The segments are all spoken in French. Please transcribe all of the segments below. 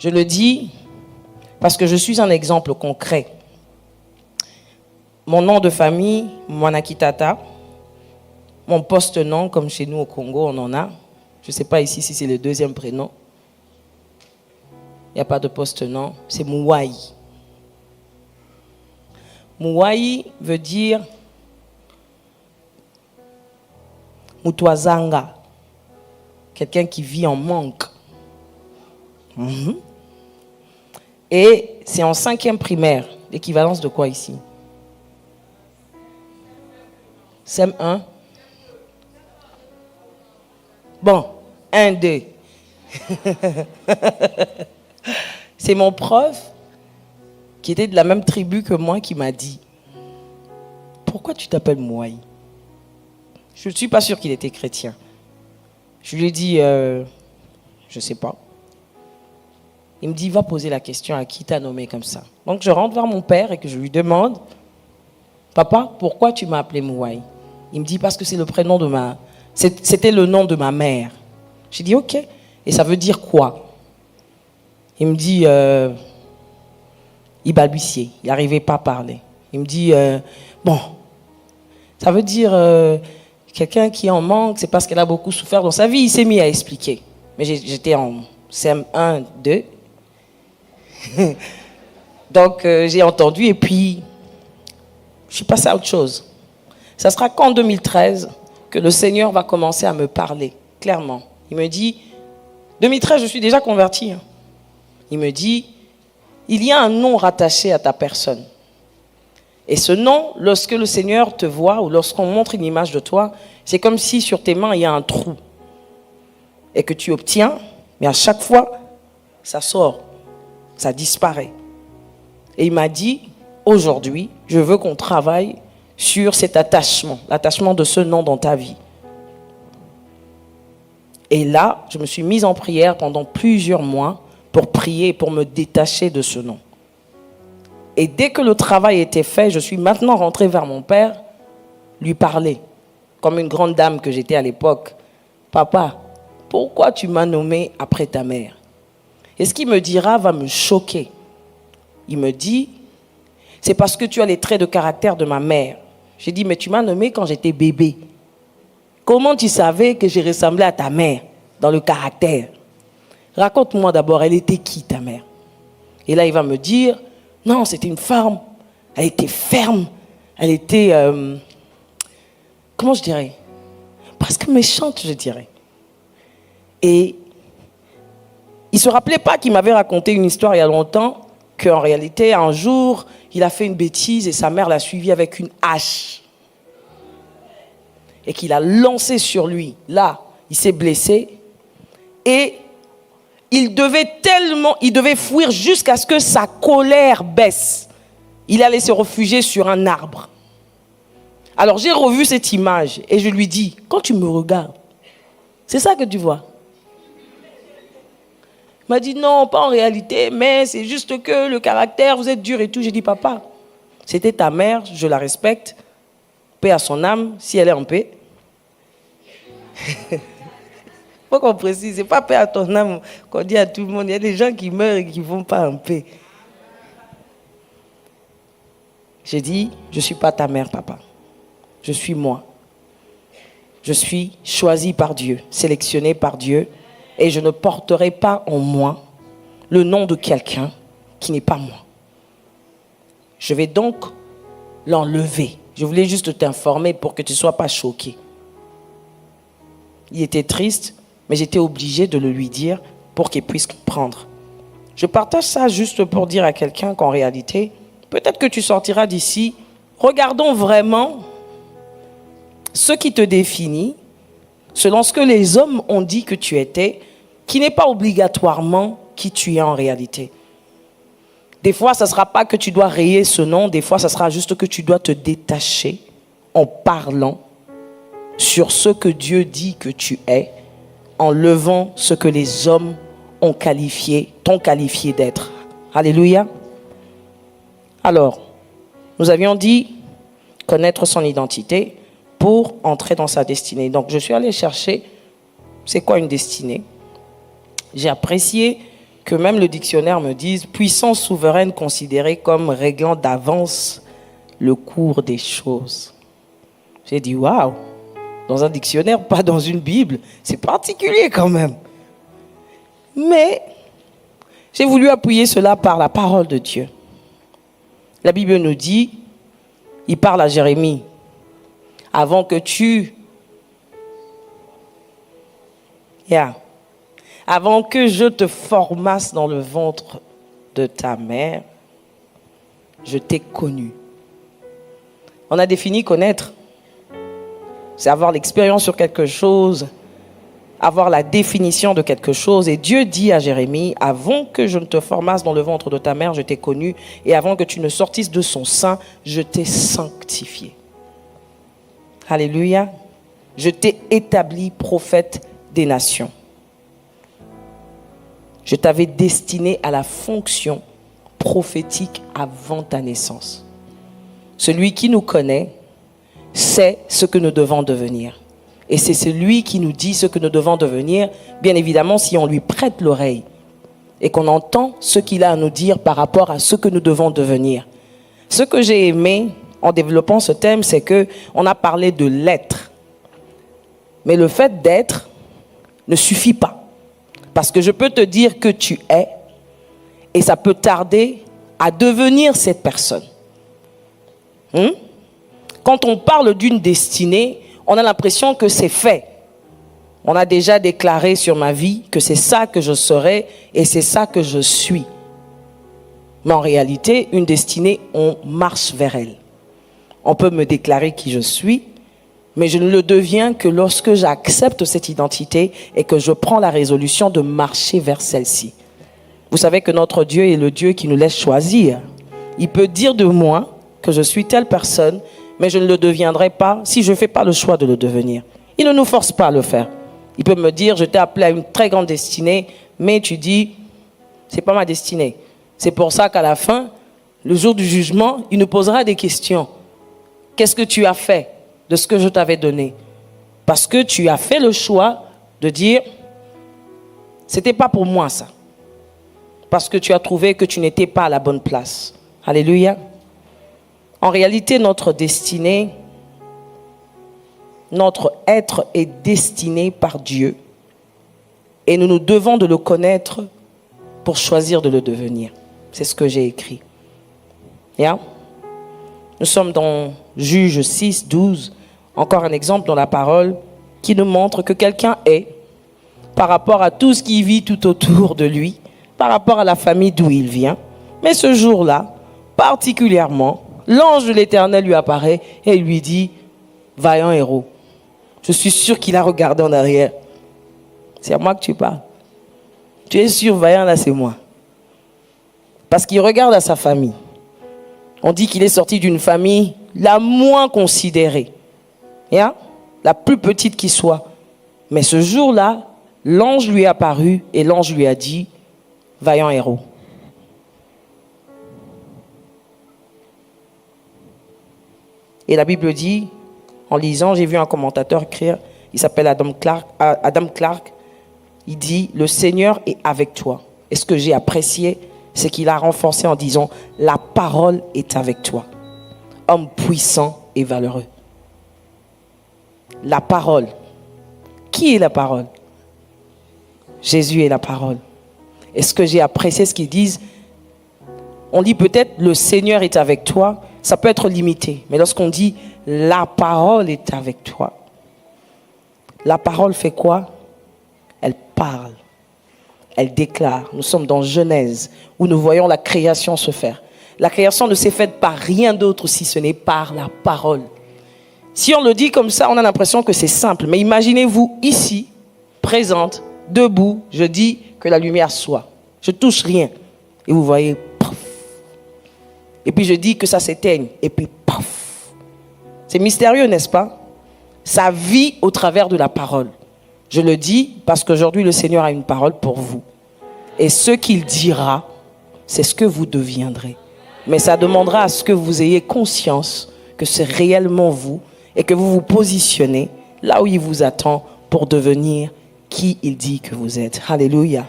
Je le dis parce que je suis un exemple concret. Mon nom de famille, Mwanakitata. Mon poste-nom, comme chez nous au Congo, on en a. Je ne sais pas ici si c'est le deuxième prénom. Il n'y a pas de poste-nom. C'est Mouaï. Mouaï veut dire Mutwazanga. Quelqu'un qui vit en manque. Et c'est en 5e primaire. L'équivalence de quoi ici? CM1. Bon, 1, 2. C'est mon prof qui était de la même tribu que moi qui m'a dit « Pourquoi tu t'appelles Mouaï ?» Je ne suis pas sûr qu'il était chrétien. Je lui ai dit « Je ne sais pas ». Il me dit « Va poser la question à qui t'a nommé comme ça ?» Donc je rentre vers mon père et que je lui demande « Papa, pourquoi tu m'as appelé Mouaï ?» Il me dit « Parce que c'est le prénom de ma... C'était le nom de ma mère. » J'ai dit « Ok. Et ça veut dire quoi ?» Il me dit il balbutiait, il n'arrivait pas à parler. Il me dit bon, ça veut dire quelqu'un qui en manque, c'est parce qu'elle a beaucoup souffert dans sa vie. Il s'est mis à expliquer. Mais j'étais en CM1, 2. Donc j'ai entendu et puis je suis passé à autre chose. Ça sera qu'en 2013 que le Seigneur va commencer à me parler, clairement. Il me dit, 2013, je suis déjà converti. Il me dit, il y a un nom rattaché à ta personne. Et ce nom, lorsque le Seigneur te voit ou lorsqu'on montre une image de toi, c'est comme si sur tes mains, il y a un trou. Et que tu obtiens, mais à chaque fois, ça sort, ça disparaît. Et il m'a dit, aujourd'hui, je veux qu'on travaille sur cet attachement, l'attachement de ce nom dans ta vie. Et là, je me suis mise en prière pendant plusieurs mois pour prier, pour me détacher de ce nom. Et dès que le travail était fait, je suis maintenant rentrée vers mon père, lui parler, comme une grande dame que j'étais à l'époque. Papa, pourquoi tu m'as nommé après ta mère? Et ce qu'il me dira va me choquer. Il me dit, c'est parce que tu as les traits de caractère de ma mère. J'ai dit, mais tu m'as nommé quand j'étais bébé. Comment tu savais que je ressemblais à ta mère dans le caractère? Raconte-moi d'abord, elle était qui ta mère? Et là, il va me dire, non, c'était une femme, elle était ferme, elle était, comment je dirais? Presque méchante, je dirais. Et il ne se rappelait pas qu'il m'avait raconté une histoire il y a longtemps, qu'en réalité, un jour, il a fait une bêtise et sa mère l'a suivi avec une hache. Et qu'il a lancé sur lui. Là, il s'est blessé. Et il devait fuir jusqu'à ce que sa colère baisse. Il allait se réfugier sur un arbre. Alors j'ai revu cette image et je lui dis, quand tu me regardes, c'est ça que tu vois? Il m'a dit, non, pas en réalité, mais c'est juste que le caractère, vous êtes dur et tout. J'ai dit, papa, c'était ta mère, je la respecte. Paix à son âme, si elle est en paix. Il faut qu'on précise, c'est pas paix à ton âme qu'on dit à tout le monde. Il y a des gens qui meurent et qui ne vont pas en paix. J'ai dit, je ne suis pas ta mère, papa. Je suis moi. Je suis choisi par Dieu, sélectionné par Dieu, et je ne porterai pas en moi le nom de quelqu'un qui n'est pas moi. Je vais donc l'enlever. Je voulais juste t'informer pour que tu ne sois pas choqué. Il était triste, mais j'étais obligée de le lui dire pour qu'il puisse comprendre. Je partage ça juste pour dire à quelqu'un qu'en réalité, peut-être que tu sortiras d'ici. Regardons vraiment ce qui te définit, selon ce que les hommes ont dit que tu étais, qui n'est pas obligatoirement qui tu es en réalité. Des fois, ça ne sera pas que tu dois rayer ce nom, des fois, ça sera juste que tu dois te détacher en parlant sur ce que Dieu dit que tu es, en levant ce que les hommes t'ont qualifié d'être. Alléluia. Alors, nous avions dit connaître son identité pour entrer dans sa destinée. Donc, je suis allé chercher c'est quoi une destinée. J'ai apprécié que même le dictionnaire me dise puissance souveraine considérée comme réglant d'avance le cours des choses. J'ai dit waouh, dans un dictionnaire, pas dans une Bible, c'est particulier quand même. Mais j'ai voulu appuyer cela par la parole de Dieu. La Bible nous dit, il parle à Jérémie, avant que avant que je te formasse dans le ventre de ta mère, je t'ai connu. On a défini connaître. C'est avoir l'expérience sur quelque chose, avoir la définition de quelque chose. Et Dieu dit à Jérémie, avant que je ne te formasse dans le ventre de ta mère, je t'ai connu. Et avant que tu ne sortisses de son sein, je t'ai sanctifié. Alléluia. Je t'ai établi prophète des nations. Je t'avais destiné à la fonction prophétique avant ta naissance. Celui qui nous connaît sait ce que nous devons devenir. Et c'est celui qui nous dit ce que nous devons devenir, bien évidemment, si on lui prête l'oreille et qu'on entend ce qu'il a à nous dire par rapport à ce que nous devons devenir. Ce que j'ai aimé en développant ce thème, c'est qu'on a parlé de l'être. Mais le fait d'être ne suffit pas. Parce que je peux te dire que tu es, et ça peut tarder à devenir cette personne. Quand on parle d'une destinée, on a l'impression que c'est fait. On a déjà déclaré sur ma vie que c'est ça que je serai et c'est ça que je suis. Mais en réalité, une destinée, on marche vers elle. On peut me déclarer qui je suis, mais je ne le deviens que lorsque j'accepte cette identité et que je prends la résolution de marcher vers celle-ci. Vous savez que notre Dieu est le Dieu qui nous laisse choisir. Il peut dire de moi que je suis telle personne, mais je ne le deviendrai pas si je ne fais pas le choix de le devenir. Il ne nous force pas à le faire. Il peut me dire, je t'ai appelé à une très grande destinée, mais tu dis, c'est pas ma destinée. C'est pour ça qu'à la fin, le jour du jugement, il nous posera des questions. Qu'est-ce que tu as fait de ce que je t'avais donné? Parce que tu as fait le choix de dire, c'était pas pour moi ça. Parce que tu as trouvé que tu n'étais pas à la bonne place. Alléluia. En réalité, notre destinée, notre être est destiné par Dieu. Et nous nous devons de le connaître pour choisir de le devenir. C'est ce que j'ai écrit. Nous sommes dans Juge 6, 12. Encore un exemple dans la parole qui nous montre que quelqu'un est, par rapport à tout ce qui vit tout autour de lui, par rapport à la famille d'où il vient. Mais ce jour-là, particulièrement, l'ange de l'Éternel lui apparaît et lui dit, vaillant héros. Je suis sûr qu'il a regardé en arrière. C'est à moi que tu parles. Tu es sûr, vaillant, là, c'est moi. Parce qu'il regarde à sa famille. On dit qu'il est sorti d'une famille la moins considérée. La plus petite qui soit. Mais ce jour-là, l'ange lui est apparu et l'ange lui a dit, vaillant héros. Et la Bible dit, en lisant, j'ai vu un commentateur écrire, il s'appelle Adam Clark, il dit, le Seigneur est avec toi. Et ce que j'ai apprécié, c'est qu'il a renforcé en disant, la parole est avec toi. Homme puissant et valeureux. La parole. Qui est la parole? Jésus est la parole. Et ce que j'ai apprécié, ce qu'ils disent, on dit peut-être le Seigneur est avec toi, ça peut être limité. Mais lorsqu'on dit la parole est avec toi, la parole fait quoi? Elle parle. Elle déclare. Nous sommes dans Genèse où nous voyons la création se faire. La création ne s'est faite par rien d'autre si ce n'est par la parole. Si on le dit comme ça, on a l'impression que c'est simple. Mais imaginez-vous ici, présente, debout, je dis que la lumière soit. Je touche rien. Et vous voyez, paf. Et puis je dis que ça s'éteigne. Et puis, paf. C'est mystérieux, n'est-ce pas? Ça vit au travers de la parole. Je le dis parce qu'aujourd'hui, le Seigneur a une parole pour vous. Et ce qu'il dira, c'est ce que vous deviendrez. Mais ça demandera à ce que vous ayez conscience que c'est réellement vous et que vous vous positionnez là où il vous attend pour devenir qui il dit que vous êtes. Alléluia.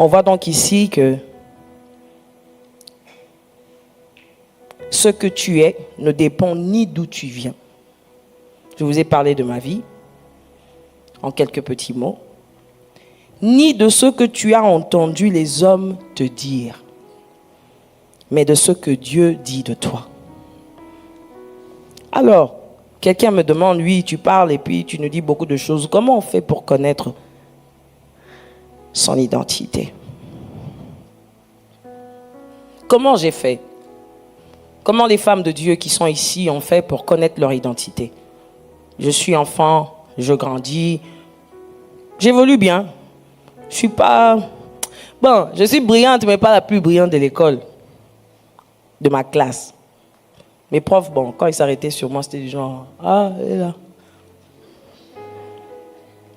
On voit donc ici que ce que tu es ne dépend ni d'où tu viens. Je vous ai parlé de ma vie, en quelques petits mots, ni de ce que tu as entendu les hommes te dire, mais de ce que Dieu dit de toi. Alors, quelqu'un me demande, oui, tu parles et puis tu nous dis beaucoup de choses. Comment on fait pour connaître son identité? Comment j'ai fait? Comment les femmes de Dieu qui sont ici ont fait pour connaître leur identité? Je suis enfant, je grandis, j'évolue bien. Je suis pas... Bon, je suis brillante, mais pas la plus brillante de l'école, de ma classe. Mes profs, bon, quand ils s'arrêtaient sur moi, c'était du genre, ah, elle est là.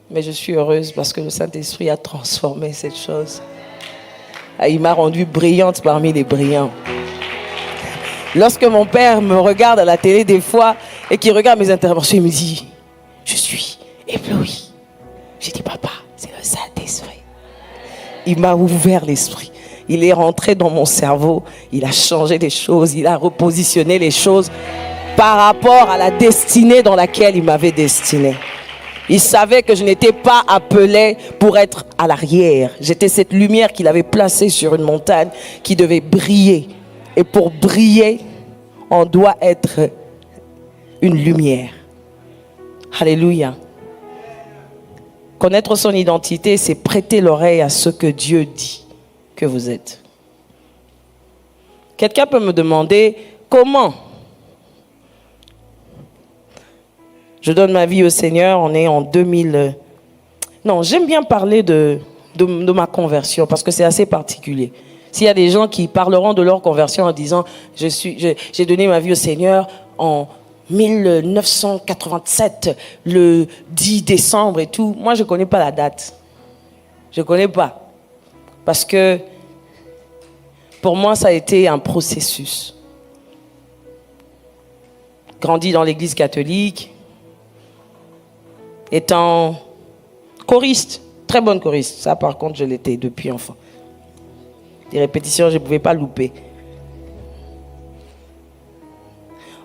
Mais je suis heureuse parce que le Saint-Esprit a transformé cette chose. Il m'a rendue brillante parmi les brillants. Lorsque mon père me regarde à la télé des fois et qu'il regarde mes interventions, il me dit, je suis ébloui. J'ai dit, papa, c'est le Saint-Esprit. Il m'a ouvert l'esprit. Il est rentré dans mon cerveau. Il a changé les choses. Il a repositionné les choses par rapport à la destinée dans laquelle il m'avait destiné. Il savait que je n'étais pas appelé pour être à l'arrière. J'étais cette lumière qu'il avait placée sur une montagne qui devait briller. Et pour briller, on doit être une lumière. Alléluia. Connaître son identité, c'est prêter l'oreille à ce que Dieu dit que vous êtes. Quelqu'un peut me demander comment je donne ma vie au Seigneur. On est en 2000. Non, j'aime bien parler de ma conversion parce que c'est assez particulier. S'il y a des gens qui parleront de leur conversion en disant j'ai donné ma vie au Seigneur en 1987, le 10 décembre et tout. Moi, je ne connais pas la date. Je ne connais pas. Parce que pour moi, ça a été un processus. Grandi dans l'église catholique, étant choriste, très bonne choriste. Ça, par contre, je l'étais depuis enfant. Des répétitions, je ne pouvais pas louper.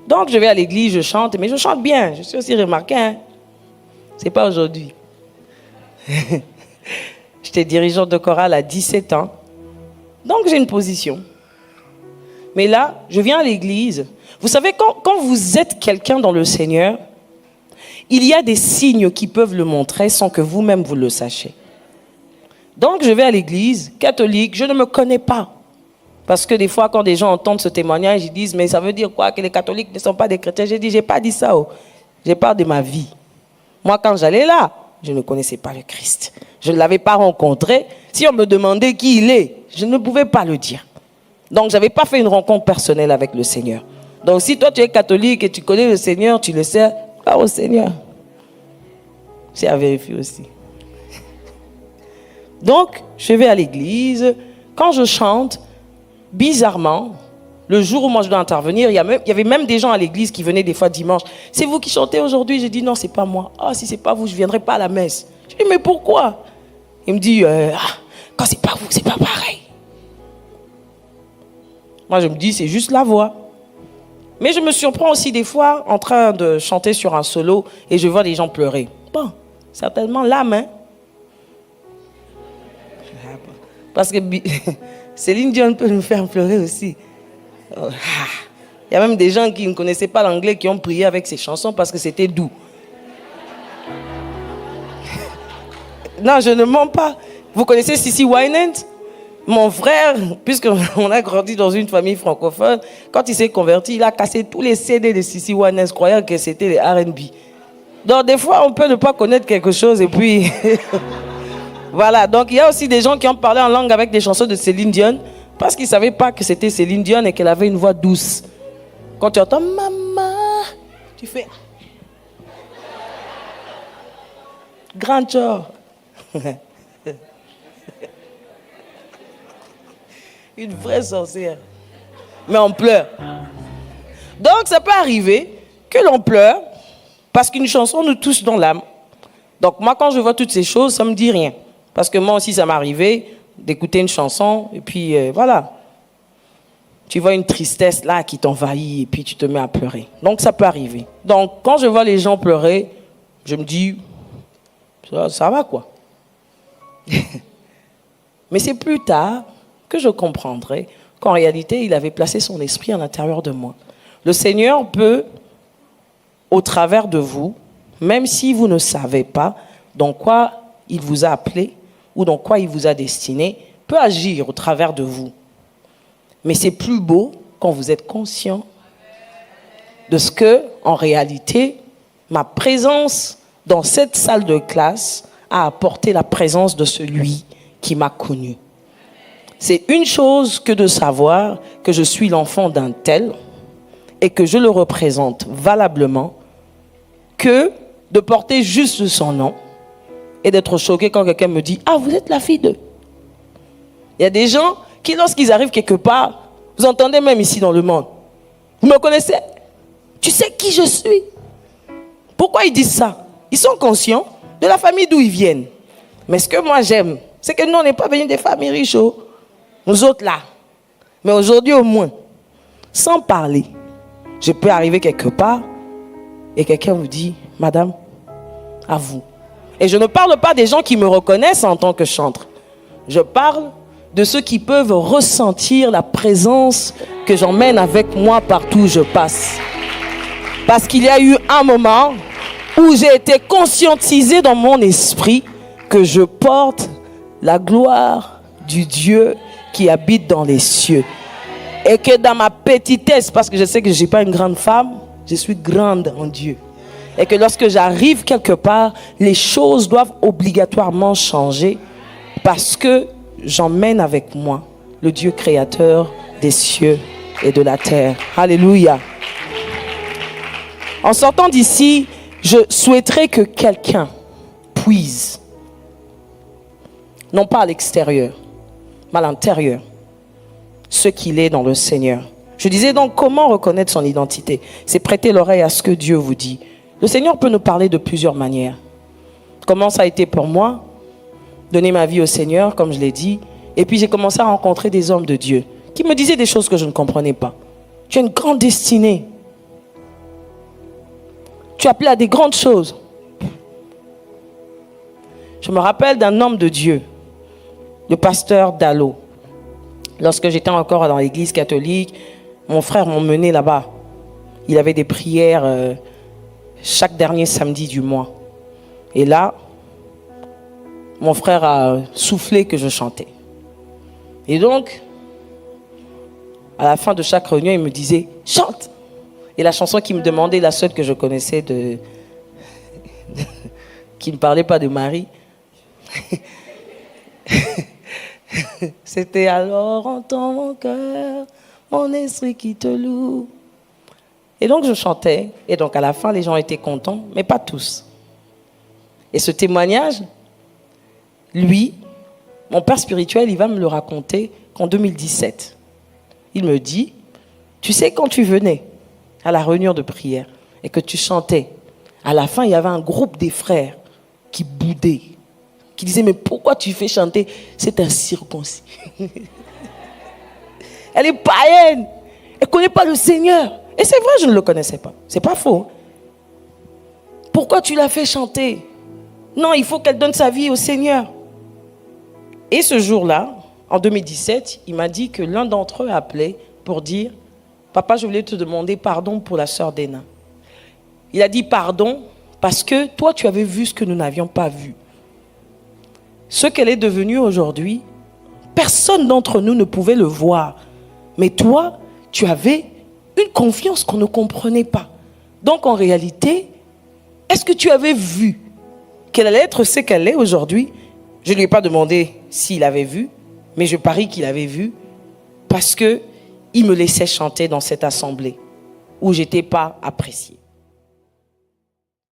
Donc, je vais à l'église, je chante, mais je chante bien. Je suis aussi remarqué. Hein? Ce n'est pas aujourd'hui. J'étais dirigeante de chorale à 17 ans. Donc, j'ai une position. Mais là, je viens à l'église. Vous savez, quand vous êtes quelqu'un dans le Seigneur, il y a des signes qui peuvent le montrer sans que vous-même vous le sachiez. Donc, je vais à l'église catholique. Je ne me connais pas. Parce que des fois, quand des gens entendent ce témoignage, ils disent, mais ça veut dire quoi? Que les catholiques ne sont pas des chrétiens? J'ai dit, je n'ai pas dit ça. J'ai parlé de ma vie. Moi, quand j'allais là, je ne connaissais pas le Christ. Je ne l'avais pas rencontré. Si on me demandait qui il est, je ne pouvais pas le dire. Donc, je n'avais pas fait une rencontre personnelle avec le Seigneur. Donc, si toi, tu es catholique et tu connais le Seigneur, tu le sais, va au Seigneur. C'est à vérifier aussi. Donc, je vais à l'église. Quand je chante, bizarrement, le jour où moi je dois intervenir, il y avait même des gens à l'église qui venaient des fois dimanche. C'est vous qui chantez aujourd'hui? J'ai dit non, c'est pas moi. Ah, si c'est pas vous, je viendrai pas à la messe. Je dis mais pourquoi? Il me dit quand c'est pas vous, c'est pas pareil. Moi je me dis c'est juste la voix. Mais je me surprends aussi des fois en train de chanter sur un solo et je vois des gens pleurer. Bon, certainement l'âme, hein. Parce que Céline Dion peut nous faire pleurer aussi. Il y a même des gens qui ne connaissaient pas l'anglais qui ont prié avec ces chansons parce que c'était doux. Non, je ne mens pas. Vous connaissez Cissy Winans? Mon frère, puisqu'on a grandi dans une famille francophone, quand il s'est converti, il a cassé tous les CD de Cissy Winans, croyant que c'était les R&B. Donc des fois, on peut ne pas connaître quelque chose et puis... Voilà, donc il y a aussi des gens qui ont parlé en langue avec des chansons de Céline Dion parce qu'ils ne savaient pas que c'était Céline Dion et qu'elle avait une voix douce. Quand tu entends « Maman », tu fais « Grand genre ». Une vraie sorcière. Mais on pleure. Donc ça peut arriver que l'on pleure parce qu'une chanson nous touche dans l'âme. Donc moi, quand je vois toutes ces choses, ça ne me dit rien. Parce que moi aussi, ça m'est arrivé. d'écouter une chanson, et puis voilà. Tu vois une tristesse là qui t'envahit, et puis tu te mets à pleurer. Donc ça peut arriver. Donc quand je vois les gens pleurer, je me dis, ça va quoi. Mais c'est plus tard que je comprendrai qu'en réalité, il avait placé son esprit à l'intérieur de moi. Le Seigneur peut, au travers de vous, même si vous ne savez pas dans quoi il vous a appelé ou dans quoi il vous a destiné, peut agir au travers de vous. Mais c'est plus beau quand vous êtes conscient de ce que, en réalité, ma présence dans cette salle de classe a apporté la présence de celui qui m'a connu. C'est une chose que de savoir que je suis l'enfant d'un tel et que je le représente valablement, que de porter juste son nom et d'être choqué quand quelqu'un me dit « Ah, vous êtes la fille de... » Il y a des gens qui, lorsqu'ils arrivent quelque part, vous entendez même ici dans le monde, « Vous me connaissez? Tu sais qui je suis? » Pourquoi ils disent ça? Ils sont conscients de la famille d'où ils viennent. Mais ce que moi j'aime, c'est que nous, on n'est pas venus des familles riches, nous autres là. Mais aujourd'hui au moins, sans parler, je peux arriver quelque part et quelqu'un vous dit, madame, à vous. Et je ne parle pas des gens qui me reconnaissent en tant que chantre. Je parle de ceux qui peuvent ressentir la présence que j'emmène avec moi partout où je passe. Parce qu'il y a eu un moment où j'ai été conscientisé dans mon esprit que je porte la gloire du Dieu qui habite dans les cieux. Et que dans ma petitesse, parce que je sais que je ne suis pas une grande femme, je suis grande en Dieu. Et que lorsque j'arrive quelque part, les choses doivent obligatoirement changer parce que j'emmène avec moi le Dieu créateur des cieux et de la terre. Alléluia. En sortant d'ici, je souhaiterais que quelqu'un puise, non pas à l'extérieur, mais à l'intérieur, ce qu'il est dans le Seigneur. Je disais donc, comment reconnaître son identité? C'est prêter l'oreille à ce que Dieu vous dit. Le Seigneur peut nous parler de plusieurs manières. Comment ça a été pour moi? Donner ma vie au Seigneur, comme je l'ai dit. Et puis j'ai commencé à rencontrer des hommes de Dieu qui me disaient des choses que je ne comprenais pas. Tu as une grande destinée. Tu es appelé à des grandes choses. Je me rappelle d'un homme de Dieu, le pasteur Dallo. Lorsque j'étais encore dans l'église catholique, mon frère m'a mené là-bas. Il avait des prières chaque dernier samedi du mois. Et là, mon frère a soufflé que je chantais. Et donc, à la fin de chaque réunion, il me disait « Chante !» Et la chanson qu'il me demandait, la seule que je connaissais, qui ne parlait pas de Marie, c'était « Alors entends mon cœur, mon esprit qui te loue ». Et donc je chantais, et donc à la fin, les gens étaient contents, mais pas tous. Et ce témoignage, lui, mon père spirituel, il va me le raconter qu'en 2017. Il me dit, tu sais, quand tu venais à la réunion de prière et que tu chantais, à la fin, il y avait un groupe des frères qui boudaient, qui disaient, mais pourquoi tu fais chanter cet incirconcis? Elle est païenne, elle ne connaît pas le Seigneur. Et c'est vrai, je ne le connaissais pas. C'est pas faux. Pourquoi tu l'as fait chanter? Non, il faut qu'elle donne sa vie au Seigneur. Et ce jour-là, en 2017, il m'a dit que l'un d'entre eux appelait pour dire « Papa, je voulais te demander pardon pour la sœur d'Ena. » Il a dit pardon parce que toi, tu avais vu ce que nous n'avions pas vu. Ce qu'elle est devenue aujourd'hui, personne d'entre nous ne pouvait le voir. Mais toi, tu avais une confiance qu'on ne comprenait pas. Donc en réalité, est-ce que tu avais vu qu'elle allait être ce qu'elle est aujourd'hui? Je ne lui ai pas demandé s'il avait vu, mais je parie qu'il avait vu parce qu'il me laissait chanter dans cette assemblée où je n'étais pas appréciée.